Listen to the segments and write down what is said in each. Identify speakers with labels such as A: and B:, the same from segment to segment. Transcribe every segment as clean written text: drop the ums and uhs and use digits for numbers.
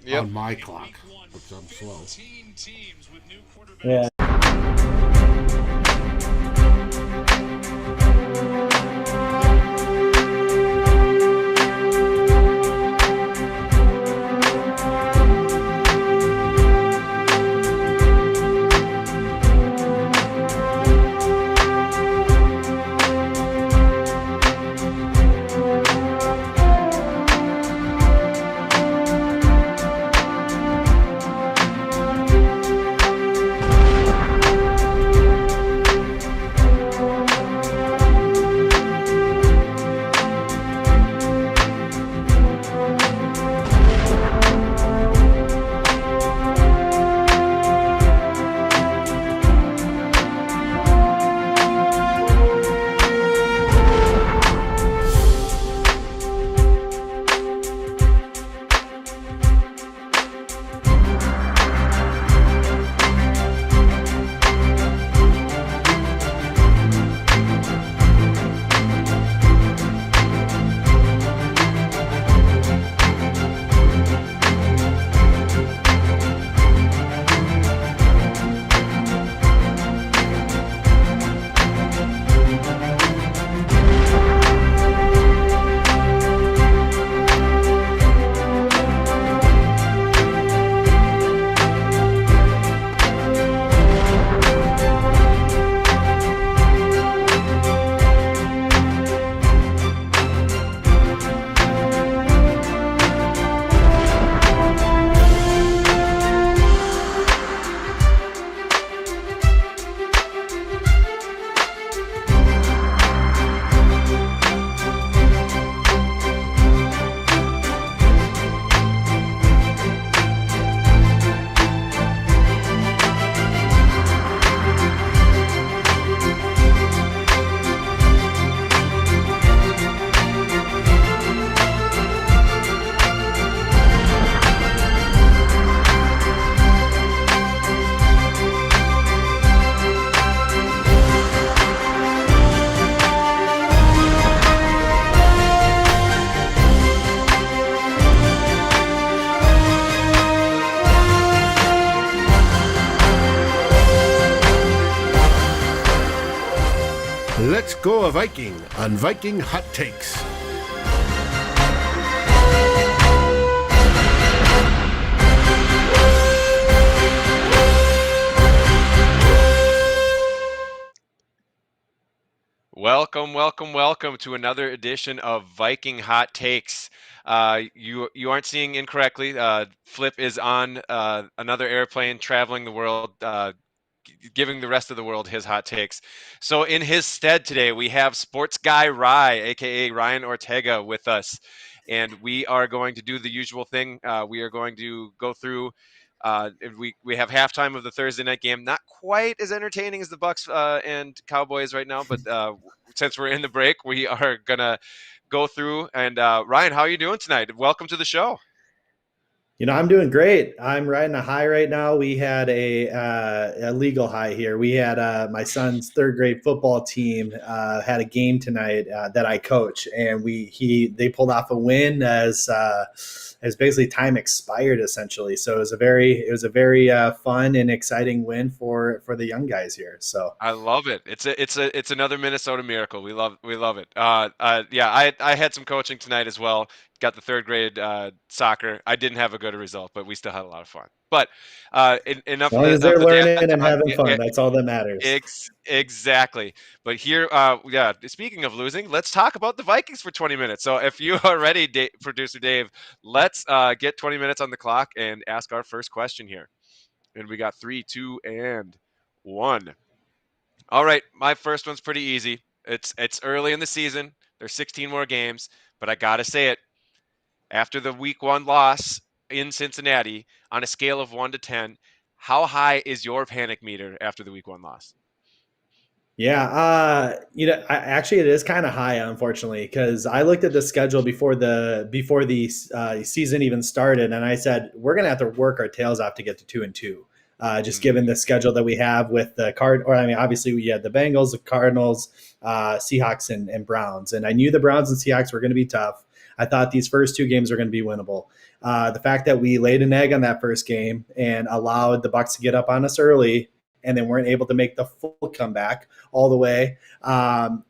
A: Yep.
B: on my clock, which I'm slow.
C: Yeah.
B: Let's go a Viking on Viking Hot Takes.
A: Welcome to another edition of Viking Hot Takes. You aren't seeing incorrectly. Flip is on another airplane traveling the world, giving the rest of the world his hot takes. So in his stead today, we have sports guy Rye, aka Ryan Ortega, with us, and we are going to do the usual thing. We are going to go through. We have halftime of the Thursday night game. Not quite as entertaining as the Bucks and Cowboys right now, but since we're in the break, we are gonna go through. And Ryan, how are you doing tonight? Welcome to the show.
C: I'm doing great. I'm riding a high right now. We had a legal high here. We had my son's third grade football team had a game tonight that I coach, and they pulled off a win as basically time expired essentially. So it was a very fun and exciting win for the young guys here. So
A: I love it. It's another Minnesota miracle. We love it. Yeah, I had some coaching tonight as well. Got the third grade soccer. I didn't have a good result, but we still had a lot of fun. But
C: as
A: enough of
C: long
A: the
C: as they're
A: data
C: learning and
A: talk.
C: having fun, that's all that matters.
A: Exactly. But here, yeah. Speaking of losing, let's talk about the Vikings for 20 minutes. So if you are ready, Producer Dave, let's get 20 minutes on the clock and ask our first question here. And we got 3, 2, and 1. All right, my first one's pretty easy. It's early in the season. There's 16 more games, but I gotta say it. After the week 1 loss in Cincinnati, on a scale of 1 to 10, how high is your panic meter after the week 1 loss?
C: Yeah, actually, it is kind of high, unfortunately, because I looked at the schedule before the season even started, and I said we're gonna have to work our tails off to get to 2-2. Just given the schedule that we have with the obviously we had the Bengals, the Cardinals, Seahawks, and Browns, and I knew the Browns and Seahawks were going to be tough. I thought these first two games were going to be winnable. The fact that we laid an egg on that first game and allowed the Bucks to get up on us early and then weren't able to make the full comeback all the way,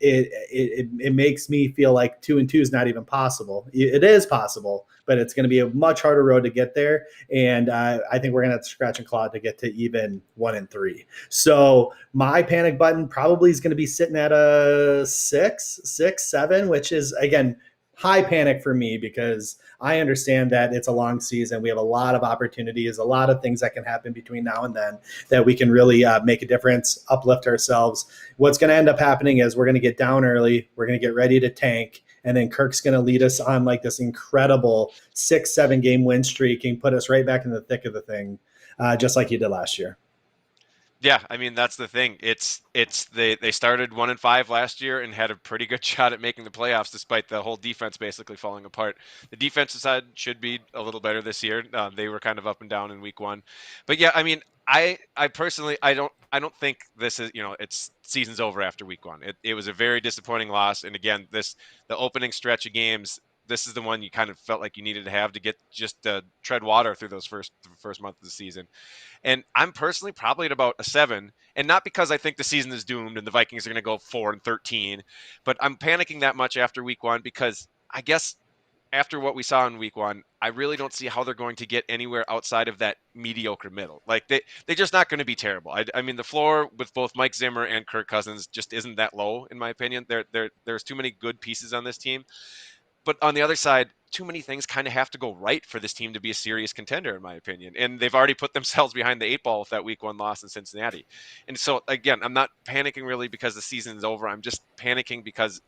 C: it makes me feel like 2-2 is not even possible. It is possible, but it's going to be a much harder road to get there. And I think we're going to have to scratch and claw to get to even 1-3. So my panic button probably is going to be sitting at a 6, 7, which is, again, high panic for me because I understand that it's a long season. We have a lot of opportunities, a lot of things that can happen between now and then that we can really make a difference, uplift ourselves. What's going to end up happening is we're going to get down early. We're going to get ready to tank. And then Kirk's going to lead us on like this incredible 6-7 game win streak and put us right back in the thick of the thing, just like he did last year.
A: Yeah, I mean that's the thing. They started 1-5 last year and had a pretty good shot at making the playoffs despite the whole defense basically falling apart. The defensive side should be a little better this year. They were kind of up and down in week one, but yeah, I mean I personally I don't think this is it's season's over after week one. It was a very disappointing loss, and again the opening stretch of games. This is the one you kind of felt like you needed to have to get just tread water through those first month of the season. And I'm personally probably at about a 7, and not because I think the season is doomed and the Vikings are going to go 4-13, but I'm panicking that much after week one because I guess after what we saw in week one, I really don't see how they're going to get anywhere outside of that mediocre middle. Like they're just not going to be terrible. I mean, the floor with both Mike Zimmer and Kirk Cousins just isn't that low, in my opinion. There's too many good pieces on this team. But on the other side, too many things kind of have to go right for this team to be a serious contender, in my opinion. And they've already put themselves behind the 8 ball with that week one loss in Cincinnati. And so, again, I'm not panicking really because the season is over. I'm just panicking because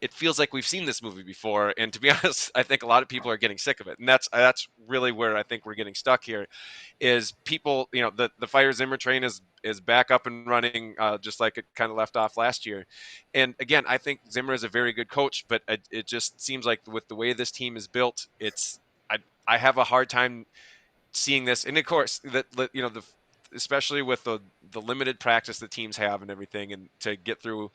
A: it feels like we've seen this movie before. And to be honest, I think a lot of people are getting sick of it. And that's really where I think we're getting stuck here is people, the Fire Zimmer train is back up and running, just like it kind of left off last year. And again, I think Zimmer is a very good coach, but it just seems like with the way this team is built, I have a hard time seeing this. And of course, especially with the limited practice that teams have and everything, and to get through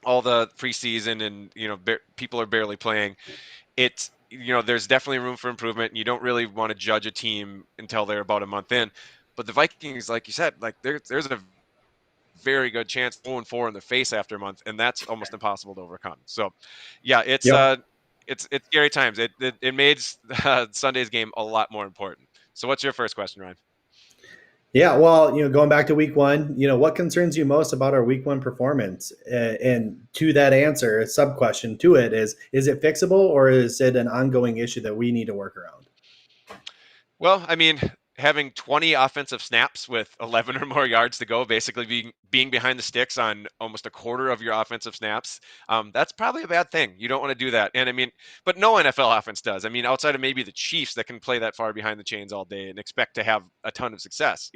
A: all the preseason and people are barely playing. It's there's definitely room for improvement, and you don't really want to judge a team until they're about a month in. But the Vikings, like you said, like there's a very good chance 0-4 in the face after a month, and that's almost impossible to overcome. So, yeah,
C: Yep.
A: it's scary times. It made Sunday's game a lot more important. So, what's your first question, Ryan?
C: Yeah, well, going back to week one, what concerns you most about our week one performance? And to that answer, a sub question to it is it fixable or is it an ongoing issue that we need to work around?
A: Well, I mean, having 20 offensive snaps with 11 or more yards to go, basically being behind the sticks on almost a quarter of your offensive snaps, that's probably a bad thing. You don't want to do that. And I mean, but no NFL offense does. I mean, outside of maybe the Chiefs that can play that far behind the chains all day and expect to have a ton of success.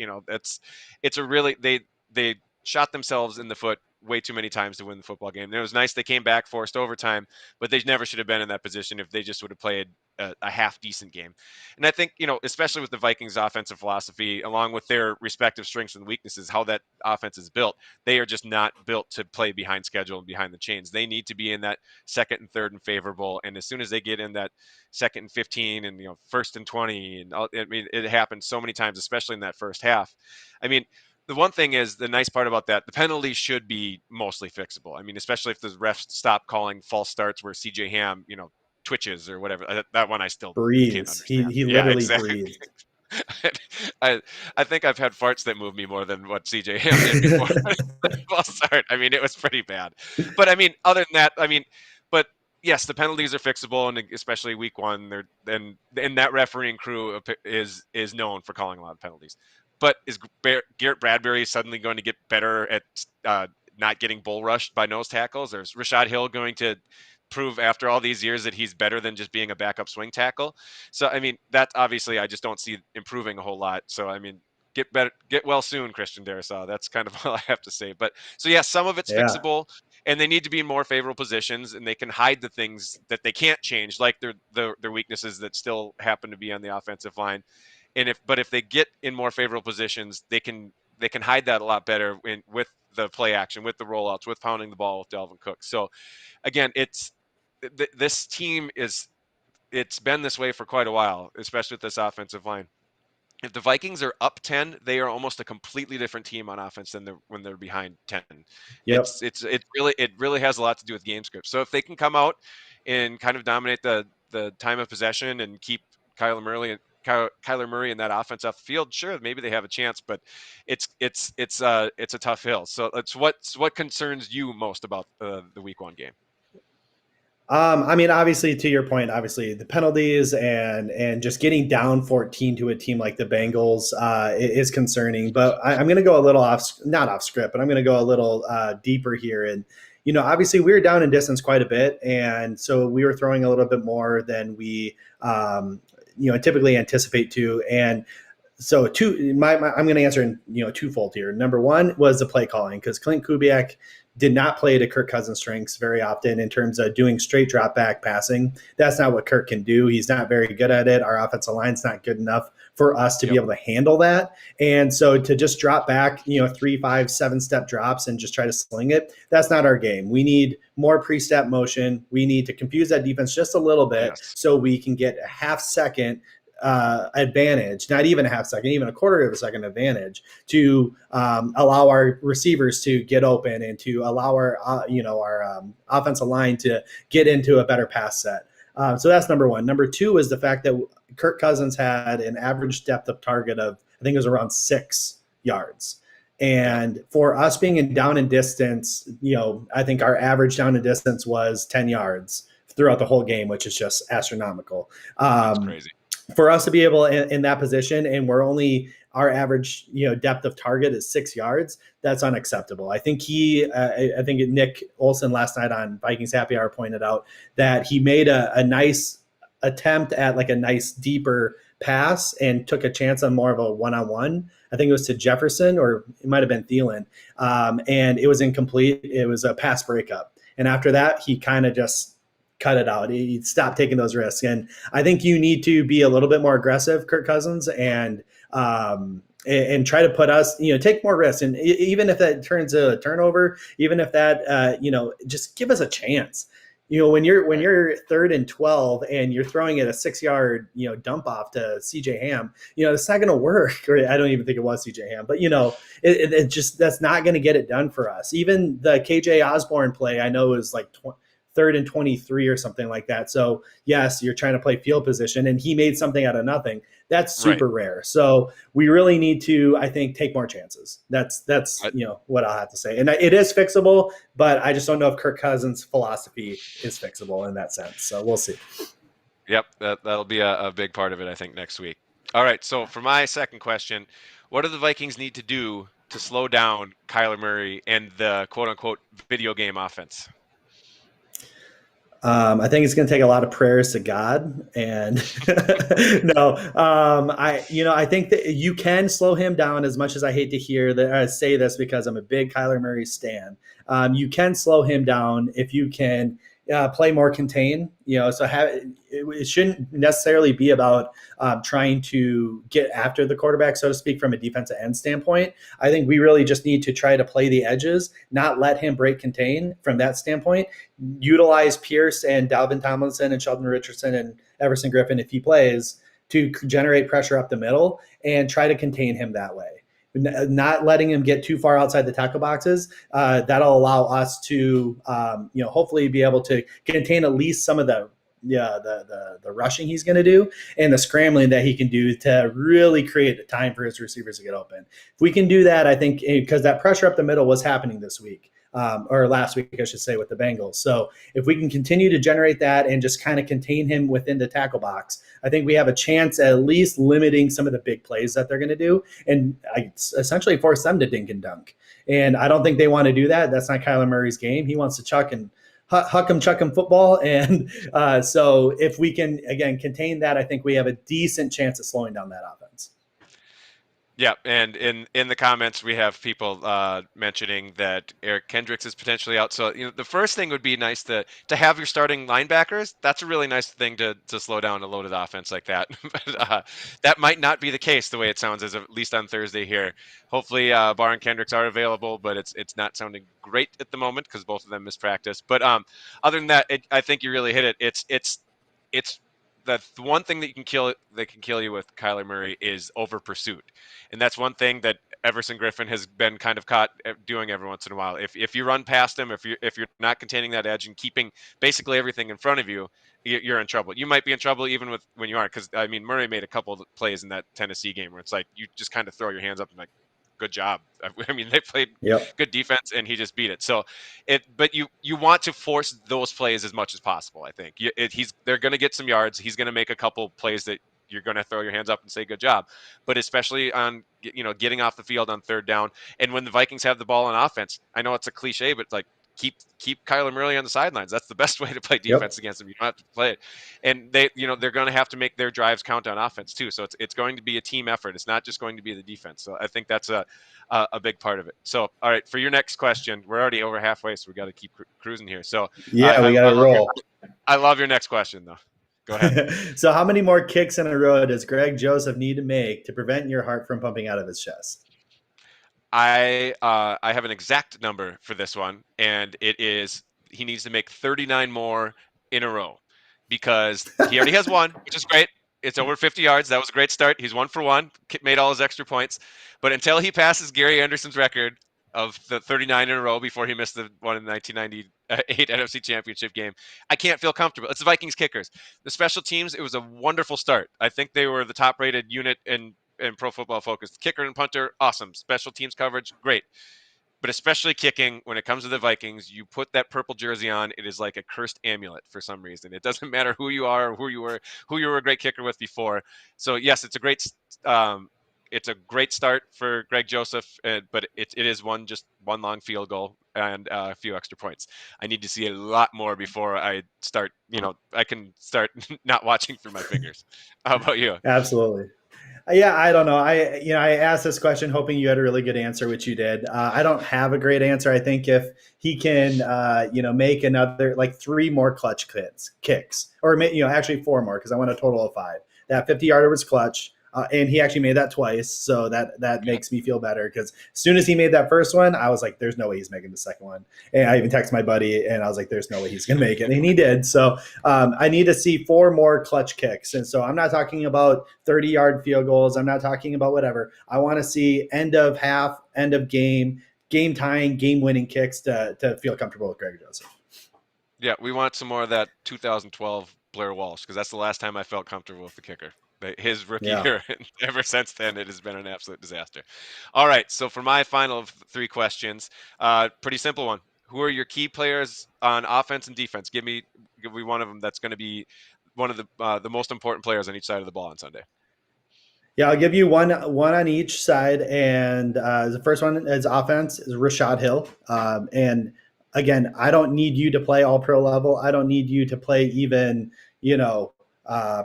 A: It's a really they shot themselves in the foot way too many times to win the football game. And it was nice they came back, forced overtime, but they never should have been in that position if they just would have played a half decent game. And I think, especially with the Vikings offensive philosophy, along with their respective strengths and weaknesses, how that offense is built, they are just not built to play behind schedule and behind the chains. They need to be in that second and third and favorable. And as soon as they get in that second and 15 and, first and 20, and I mean, it happens so many times, especially in that first half. I mean, the one thing is the nice part about that, the penalties should be mostly fixable. I mean, especially if the refs stop calling false starts where CJ Ham, twitches or whatever. That one I still can't
C: Breathes. He
A: understand.
C: he
A: Yeah,
C: literally
A: exactly.
C: breathed.
A: I I think I've had farts that move me more than what CJ Ham did before. False start. I mean, it was pretty bad. But I mean, other than that, I mean, but yes, the penalties are fixable, and especially week one, and that refereeing crew is known for calling a lot of penalties. But is Garrett Bradbury suddenly going to get better at not getting bull rushed by nose tackles? Or is Rashad Hill going to prove after all these years that he's better than just being a backup swing tackle? So I mean, that obviously I just don't see improving a whole lot. So I mean, get well soon, Christian Darrisaw. That's kind of all I have to say. But so yeah, some of it's
C: Yeah.
A: fixable, and they need to be in more favorable positions, and they can hide the things that they can't change, like their weaknesses that still happen to be on the offensive line. And if they get in more favorable positions, they can hide that a lot better with the play action, with the rollouts, with pounding the ball with Dalvin Cook. So again, this team is it's been this way for quite a while, especially with this offensive line. If the Vikings are up 10, they are almost a completely different team on offense than when they're behind 10.
C: Yep.
A: It really has a lot to do with game script. So if they can come out and kind of dominate the time of possession and keep Kyler Murray and that offense off the field, sure, maybe they have a chance, but it's a tough hill. So it's what concerns you most about the Week 1 game.
C: I mean, obviously, to your point, obviously the penalties and just getting down 14 to a team like the Bengals is concerning. But I'm going to go a little not off script, but I'm going to go a little deeper here. And obviously, we were down in distance quite a bit, and so we were throwing a little bit more than we typically anticipate to. And so I'm going to answer in twofold here. Number one was the play calling, because Clint Kubiak did not play to Kirk Cousins' strengths very often in terms of doing straight drop back passing. That's not what Kirk can do. He's not very good at it. Our offensive line's not good enough for us to be able to handle that. And so to just drop back, 3, 5, 7-step drops and just try to sling it, that's not our game. We need more pre-step motion. We need to confuse that defense just a little bit so we can get a half second advantage, not even a half second, even a quarter of a second advantage to allow our receivers to get open and to allow our offensive line to get into a better pass set. So that's number one. Number two is the fact that Kirk Cousins had an average depth of target of, I think it was around 6 yards. And for us being down in distance, I think our average down in distance was 10 yards throughout the whole game, which is just astronomical.
A: That's crazy.
C: For us to be able in that position, and our average depth of target is 6 yards, that's unacceptable. I think I think Nick Olson last night on Vikings Happy Hour pointed out that he made a nice attempt at like a nice deeper pass and took a chance on more of a one-on-one. I think it was to Jefferson, or it might have been Thielen, and it was incomplete. It was a pass breakup, and after that, he kind of just cut it out. He stopped taking those risks. And I think you need to be a little bit more aggressive, Kirk Cousins, and try to put us, take more risks. And even if that turns a turnover, even if that, just give us a chance. When you're 3rd and 12 and you're throwing it a 6-yard, dump off to CJ Ham, it's not going to work. Or I don't even think it was CJ Ham, but it just, that's not going to get it done for us. Even the KJ Osborne play, I know, is like 3rd and 23 or something like that. So yes, you're trying to play field position, and he made something out of nothing. That's super rare. So we really need to, I think, take more chances. That's what I'll have to say. And it is fixable, but I just don't know if Kirk Cousins' philosophy is fixable in that sense. So we'll see.
A: Yep, that'll be a big part of it, I think, next week. All right, so for my second question, what do the Vikings need to do to slow down Kyler Murray and the quote-unquote video game offense?
C: I think it's going to take a lot of prayers to God, and no, I think that you can slow him down. As much as I hate to hear that, I say this because I'm a big Kyler Murray stan. You can slow him down if you can play more contain. So it shouldn't necessarily be about trying to get after the quarterback, so to speak, from a defensive end standpoint. I think we really just need to try to play the edges, not let him break contain from that standpoint. Utilize Pierce and Dalvin Tomlinson and Sheldon Richardson and Everson Griffin, if he plays, to generate pressure up the middle and try to contain him that way. Not letting him get too far outside the tackle boxes. That'll allow us to, hopefully be able to contain at least some of the rushing he's going to do and the scrambling that he can do to really create the time for his receivers to get open. If we can do that, I think, because that pressure up the middle was happening this week. Or last week, I should say, with the Bengals. So if we can continue to generate that and just kind of contain him within the tackle box, I think we have a chance at least limiting some of the big plays that they're going to do and essentially force them to dink and dunk. And I don't think they want to do that. That's not Kyler Murray's game. He wants to chuck and huck 'em, chuck 'em football. And so if we can, again, contain that, I think we have a decent chance of slowing down that offense.
A: Yeah, and in the comments we have people mentioning that Eric Kendricks is potentially out. So the first thing would be nice to have your starting linebackers. That's a really nice thing to slow down a loaded offense like that. But that might not be the case the way it sounds, as at least on Thursday here. Hopefully, Barr and Kendricks are available, but it's not sounding great at the moment because both of them missed practice. But other than that, I think you really hit it. It's the one thing that can kill you with Kyler Murray is over pursuit, and that's one thing that Everson Griffin has been kind of caught doing every once in a while. If you run past him, if you're not containing that edge and keeping basically everything in front of you, you're in trouble. You might be in trouble even with when you aren't, because I mean Murray made a couple of plays in that Tennessee game where it's like you just kind of throw your hands up and like, good job. I mean, they played
C: Yep.
A: good defense and he just beat it. So but you want to force those plays as much as possible. I think they're going to get some yards. He's going to make a couple plays that you're going to throw your hands up and say good job. But especially on getting off the field on third down, and when the Vikings have the ball on offense, I know it's a cliche, but like keep Kyler Murray on the sidelines. That's the best way to play defense
C: Yep.
A: against them. You don't have to play it, and they're going to have to make their drives count on offense too. So it's going to be a team effort. It's not just going to be the defense. So I think that's a big part of it. So all right, for your next question, we're already over halfway, so we got to keep cruising here. So
C: Yeah, we got to roll.
A: I love your next question though. Go ahead.
C: So how many more kicks in a row does Greg Joseph need to make to prevent your heart from pumping out of his chest?
A: I have an exact number for this one, and it is he needs to make 39 more in a row, because he already has one, which is great. It's over 50 yards. That was a great start. He's 1 for 1, made all his extra points. But until he passes Gary Anderson's record of the 39 in a row before he missed the one in the 1998 NFC Championship game, I can't feel comfortable. It's the Vikings kickers. The special teams, it was a wonderful start. I think they were the top-rated unit in Pro Football Focus. Kicker and punter, awesome. Special teams coverage, great. But especially kicking, when it comes to the Vikings, you put that purple jersey on, it is like a cursed amulet for some reason. It doesn't matter who you are or who you were a great kicker with before. So yes, it's a great start for Greg Joseph, but it is just one long field goal and a few extra points. I need to see a lot more before I start. I can start not watching through my fingers. How about you?
C: Absolutely. Yeah, I don't know. I asked this question hoping you had a really good answer, which you did. I don't have a great answer. I think if he can, make another like 3 more clutch kicks, or actually 4 more, because I want a total of 5. That 50-yarder was clutch. And he actually made that twice, so that makes me feel better, because as soon as he made that first one, I was like, there's no way he's making the second one. And I even texted my buddy, and I was like, there's no way he's going to make it. And he did. So I need to see 4 more clutch kicks. And so I'm not talking about 30-yard field goals. I'm not talking about whatever. I want to see end of half, end of game tying, game-winning kicks to feel comfortable with Greg Joseph.
A: Yeah, we want some more of that 2012 Blair Walsh, because that's the last time I felt comfortable with the kicker. His rookie year, and ever since then, it has been an absolute disaster. All right, so for my final 3 questions, pretty simple one. Who are your key players on offense and defense? Give me one of them that's going to be one of the most important players on each side of the ball on Sunday.
C: Yeah, I'll give you one on each side, and the first one is offense is Rashad Hill, and again, I don't need you to play all pro level. I don't need you to play even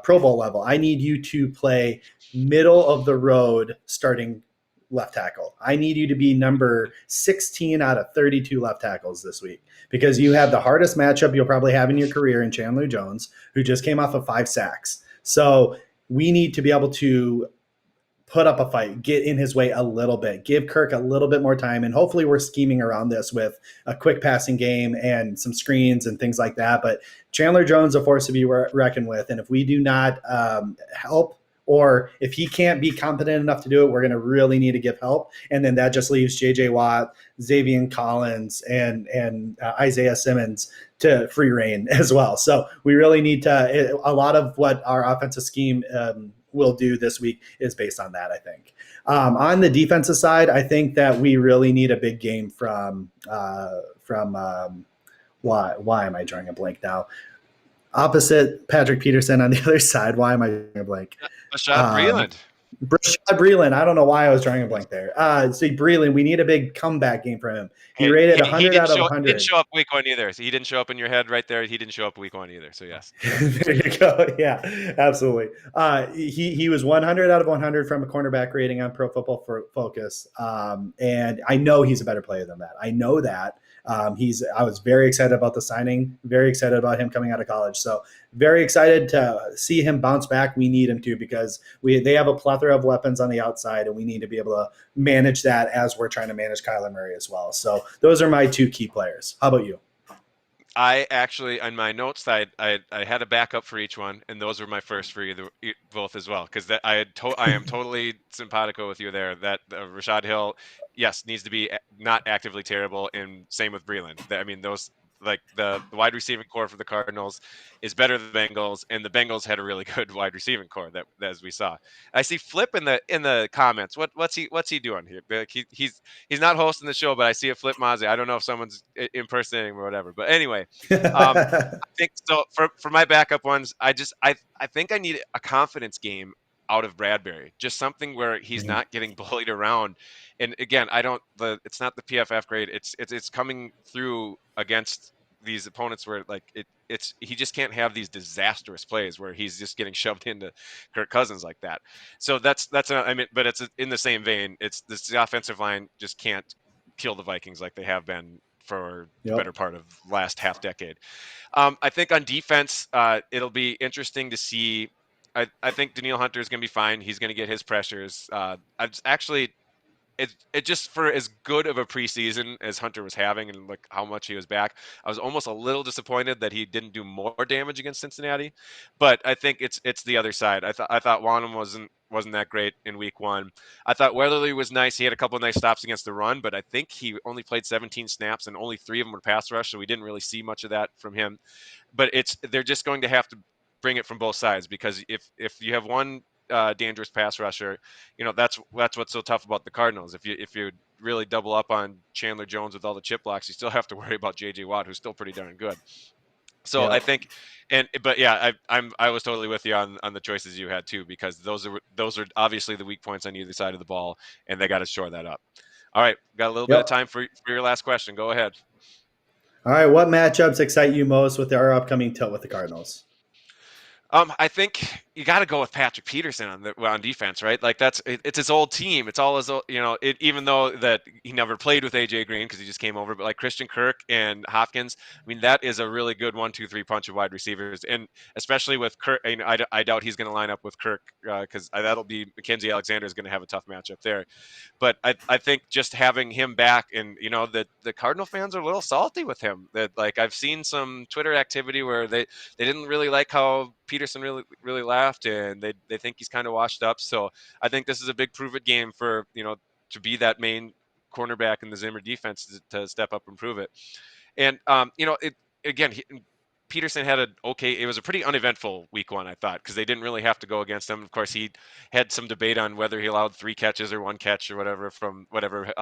C: Pro Bowl level. I need you to play middle of the road starting left tackle. I need you to be number 16 out of 32 left tackles this week, because you have the hardest matchup you'll probably have in your career in Chandler Jones, who just came off of 5 sacks. So we need to be able to put up a fight, get in his way a little bit, give Kirk a little bit more time. And hopefully we're scheming around this with a quick passing game and some screens and things like that. But Chandler Jones, a force to be reckoned with. And if we do not help, or if he can't be competent enough to do it, we're going to really need to give help. And then that just leaves J.J. Watt, Xavier Collins, and Isaiah Simmons to free reign as well. So we really need to – a lot of what our offensive scheme will do this week is based on that, I think. On the defensive side, I think that we really need a big game from why am I drawing a blank now? Opposite Patrick Peterson on the other side. Why am I drawing a blank?
A: Rashad Breeland.
C: Brashad Breeland. I don't know why I was drawing a blank there. See, Breeland, we need a big comeback game from him. He rated 100 out of 100.
A: He didn't show up week 1 either. So he didn't show up in your head right there. He didn't show up week 1 either. So yes.
C: There you go. Yeah, absolutely. He was 100 out of 100 from a cornerback rating on Pro Football Focus. And I know he's a better player than that. I know that. I was very excited about the signing, very excited about him coming out of college. So very excited to see him bounce back. We need him to, because they have a plethora of weapons on the outside, and we need to be able to manage that as we're trying to manage Kyler Murray as well. So those are my 2 key players. How about you?
A: I actually, on my notes, I had a backup for each one, and those were my first for both as well, because that I am totally simpatico with you there. That Rashad Hill, yes, needs to be not actively terrible, and same with Breland. I mean, those like the wide receiving core for the Cardinals is better than the Bengals, and the Bengals had a really good wide receiving core that as we saw. I see Flip in the comments. What's he doing here? Like, he's not hosting the show, but I see a Flip Mazzi. I don't know if someone's impersonating him or whatever. But anyway, I think so. For my backup ones, I think I need a confidence game out of Bradbury, just something where he's not getting bullied around. And again, I don't the it's not the PFF grade. It's coming through against these opponents where like it's he just can't have these disastrous plays where he's just getting shoved into Kirk Cousins like that. So I mean, but it's in the same vein. It's this the offensive line just can't kill the Vikings like they have been for the
C: Yep.
A: better part of last half decade. I think on defense, it'll be interesting to see. I think Danielle Hunter is going to be fine. He's going to get his pressures. Actually, it just for as good of a preseason as Hunter was having and like how much he was back, I was almost a little disappointed that he didn't do more damage against Cincinnati. But I think it's the other side. I thought Wanham wasn't that great in week one. I thought Weatherly was nice. He had a couple of nice stops against the run, but I think he only played 17 snaps and only 3 of them were pass rush, so we didn't really see much of that from him. But they're just going to have to bring it from both sides, because if you have one dangerous pass rusher, that's what's so tough about the Cardinals. If you really double up on Chandler Jones with all the chip blocks, you still have to worry about J.J. Watt, who's still pretty darn good. So I
C: Yep.
A: think, but yeah, I was totally with you on the choices you had too, because those are obviously the weak points on either side of the ball, and they got to shore that up. All right, got a little bit of
C: Yep.
A: time for your last question. Go ahead.
C: All right. What matchups excite you most with our upcoming tilt with the Cardinals?
A: I think you got to go with Patrick Peterson on defense, right? Like it's his old team. It's all his old, even though that he never played with AJ Green because he just came over, but like Christian Kirk and Hopkins, I mean, that is a really good 1, 2, 3 punch of wide receivers, and especially with Kirk. I doubt he's going to line up with Kirk because that'll be Mackenzie Alexander is going to have a tough matchup there. But I think just having him back, and the Cardinal fans are a little salty with him. That like I've seen some Twitter activity where they didn't really like how Peterson really laughed, and they think he's kind of washed up. So I think this is a big prove it game for to be that main cornerback in the Zimmer defense to step up and prove it. And it again. Peterson had it was a pretty uneventful week one, I thought, because they didn't really have to go against him. Of course, he had some debate on whether he allowed 3 catches or 1 catch or whatever from however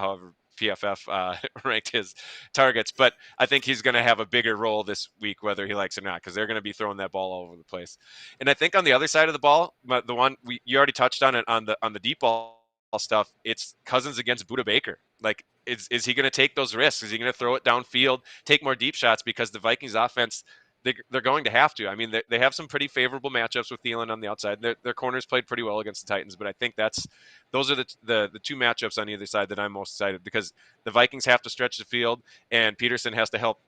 A: PFF ranked his targets. But I think he's going to have a bigger role this week, whether he likes it or not, because they're going to be throwing that ball all over the place. And I think on the other side of the ball, the one you already touched on it on the deep ball stuff, it's Cousins against Buda Baker. Like, is he going to take those risks? Is he going to throw it downfield, take more deep shots? Because the Vikings offense, they're going to have to. I mean, they have some pretty favorable matchups with Thielen on the outside. Their corners played pretty well against the Titans, but I think those are the 2 matchups on either side that I'm most excited, because the Vikings have to stretch the field, and Peterson has to help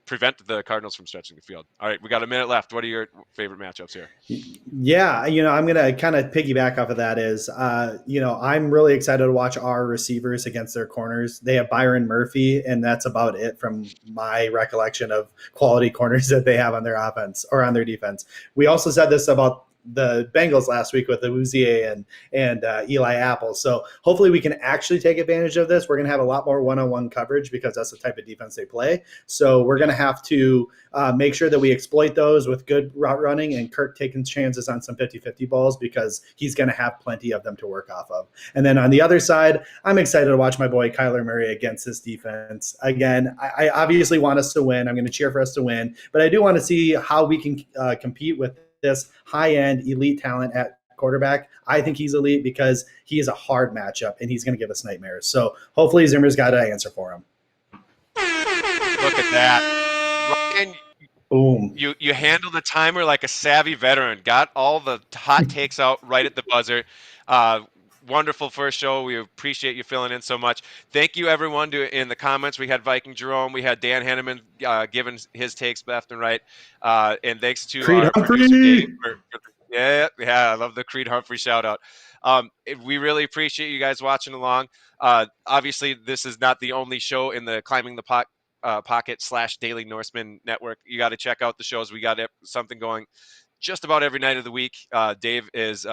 A: prevent the Cardinals from stretching the field. All right, we got a minute left. What are your favorite matchups here?
C: Yeah, I'm going to kind of piggyback off of that is, I'm really excited to watch our receivers against their corners. They have Byron Murphy, and that's about it from my recollection of quality corners that they have on their offense or on their defense. We also said this about the Bengals last week with Awuzie and Eli Apple. So hopefully we can actually take advantage of this. We're going to have a lot more one-on-one coverage because that's the type of defense they play. So we're going to have to make sure that we exploit those with good route running and Kirk taking chances on some 50-50 balls because he's going to have plenty of them to work off of. And then on the other side, I'm excited to watch my boy Kyler Murray against this defense. Again, I obviously want us to win. I'm going to cheer for us to win, but I do want to see how we can compete with this high-end elite talent at quarterback. I think he's elite because he is a hard matchup and he's going to give us nightmares. So hopefully Zimmer's got an answer for him.
A: Look at that. Ryan,
C: Boom.
A: you handle the timer like a savvy veteran. Got all the hot takes out right at the buzzer. Wonderful first show. We appreciate you filling in so much. Thank you, everyone. In the comments, we had Viking Jerome, we had Dan Henneman giving his takes left and right, and thanks to
C: Creed
A: our
C: Humphrey.
A: producer Dave. Yeah, I love the Creed Humphrey shout out. We really appreciate you guys watching along. Obviously, this is not the only show in the Climbing the Pocket/Daily Norseman network. You got to check out the shows. We got something going just about every night of the week. Dave is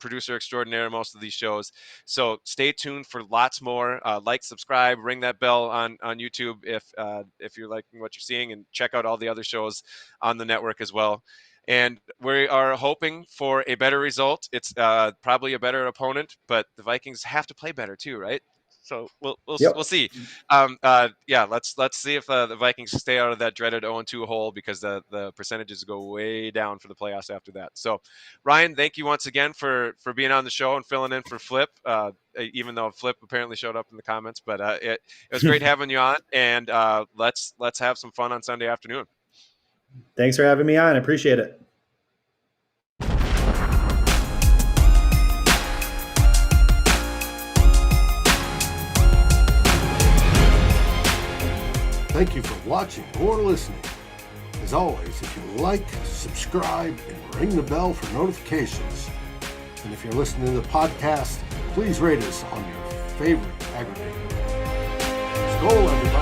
A: producer extraordinaire in most of these shows, so stay tuned for lots more. Like, subscribe, ring that bell on YouTube if you're liking what you're seeing, and check out all the other shows on the network as well. And we are hoping for a better result. It's probably a better opponent, but the Vikings have to play better too, right? So we'll
C: Yep.
A: see. Yeah, let's see if the Vikings stay out of that dreaded 0-2 hole, because the percentages go way down for the playoffs after that. So, Ryan, thank you once again for being on the show and filling in for Flip. Even though Flip apparently showed up in the comments, but it was great having you on. And let's have some fun on Sunday afternoon.
C: Thanks for having me on. I appreciate it.
B: Thank you for watching or listening. As always, if you like, subscribe, and ring the bell for notifications. And if you're listening to the podcast, please rate us on your favorite aggregator. Skol, everybody.